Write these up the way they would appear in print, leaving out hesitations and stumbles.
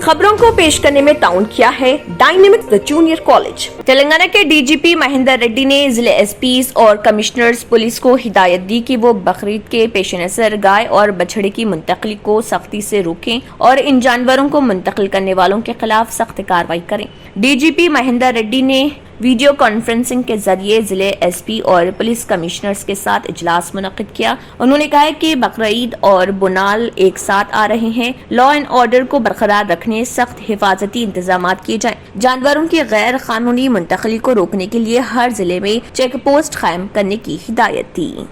खबरों को पेश करने में ताउन किया है dynamic the junior college. Telangana के डीजीपी महेंद्र रेड्डी ने जिले एसपीज और कमिश्नर्स पुलिस को हिदायत दी कि वो बकरीद के पेश नज़र गाय और बछड़े की मुंतकली को सख्ती से रोकें और इन जानवरों को मुंतकिल करने वालों के खिलाफ सख्त कार्रवाई करें। डीजीपी महेंद्र रेड्डी ने वीडियो कॉन्फ्रेंसिंग के जरिए जिले एसपी और पुलिस कमिश्नर्स के साथ इजलास मुनक्किद किया। उन्होंने कहा कि बकरीद और बुनाल एक साथ आ रहे हैं, लॉ एंड ऑर्डर को बरकरार रखने सख्त हिफाजती इंतजाम किए जाएं। जानवरों की गैर कानूनी मुंतकिली को रोकने के लिए हर जिले में चेक पोस्ट कायम करने की हिदायत दी।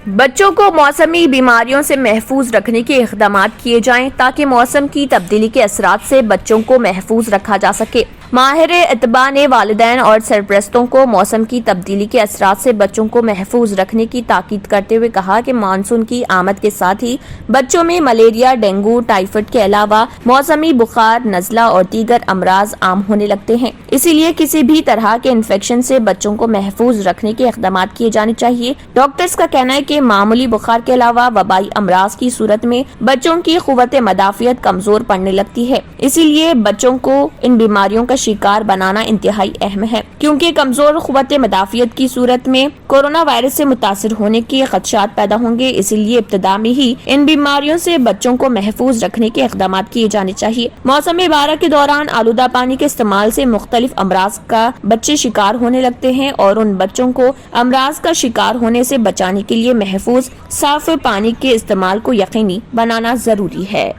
बच्चों को मौसमी बीमारियों से महफूज रखने के इक़दाम किए जाएं ताकि मौसम की तब्दीली के असरात से बच्चों को महफूज रखा जा सके। माहिर इत्बा ने वालिदैन और सरपरस्तों को मौसम की तब्दीली के असरात से बच्चों को महफूज रखने की ताकीद करते हुए कहा कि मानसून की आमद के साथ ही बच्चों में मलेरिया, डेंगू, टाइफाइड के अलावा मौसमी बुखार, नज़ला और दीगर अमराज आम होने लगते हैं। इसीलिए किसी भी तरह के इन्फेक्शन से बच्चों को महफूज रखने के इक़दाम किए जाने चाहिए। डॉक्टर्स का कहना है कि मामूली बुखार के अलावा वबाई अमराज की सूरत में बच्चों की क़ुव्वत मदाफ़ियत कमजोर पड़ने लगती है। इसीलिए बच्चों को इन बीमारियों का शिकार बनाना इंतहाई अहम है, क्योंकि कमजोर क़ुव्वत मदाफ़ियत की सूरत में कोरोना वायरस से मुतासिर होने के खदशात पैदा होंगे। इसीलिए इब्तिदा में ही इन बीमारियों से बच्चों को महफूज रखने के इक़दाम किए जाने चाहिए। मौसम बारिश के दौरान आलूदा पानी के इस्तेमाल से मुख्तलिफ अमराज का बच्चे शिकार होने लगते हैं और उन बच्चों को अमराज का शिकार होने से बचाने के लिए महफूज साफ पानी के इस्तेमाल को यकीनी बनाना जरूरी है।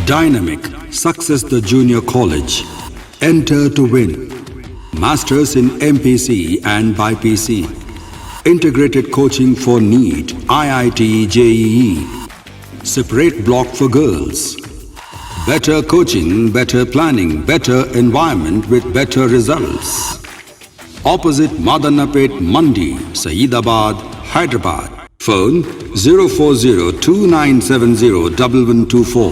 Dynamic Success the Junior College. Enter to win. Masters in MPC and BPC. Integrated coaching for NEET, IIT, JEE. Separate block for girls. Better coaching, better planning, better environment with better results. Opposite Madanapet Mandi, Saeedabad, Hyderabad. Phone 04029701124.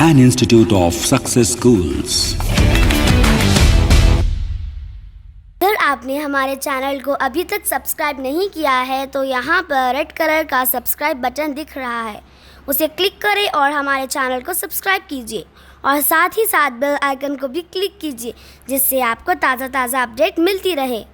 An Institute of Success Schools. अगर आपने हमारे channel को अभी तक subscribe नहीं किया है तो यहाँ पर रेड कलर का सब्सक्राइब बटन दिख रहा है, उसे क्लिक करें और हमारे चैनल को सब्सक्राइब कीजिए और साथ ही साथ बेल आइकन को भी क्लिक कीजिए, जिससे आपको ताज़ा अपडेट मिलती रहे।